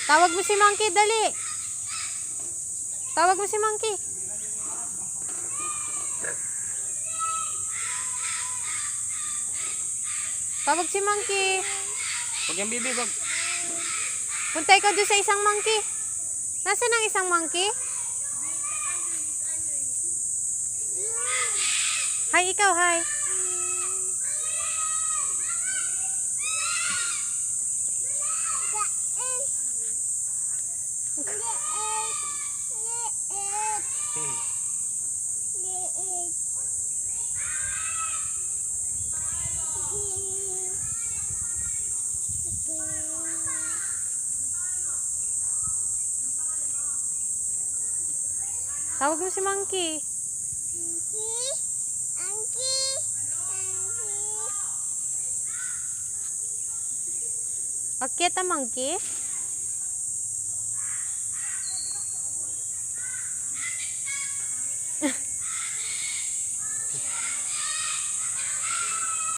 Tawag mo si Monkey, dali. Tawag mo si Monkey. Tawag si Monkey. Huwag yung bibi, wag. Punta ikaw doon sa isang monkey. Nasaan ang isang monkey? Hi, ikaw, hi. Tawag mo si Monkey. Akyat ang monkey.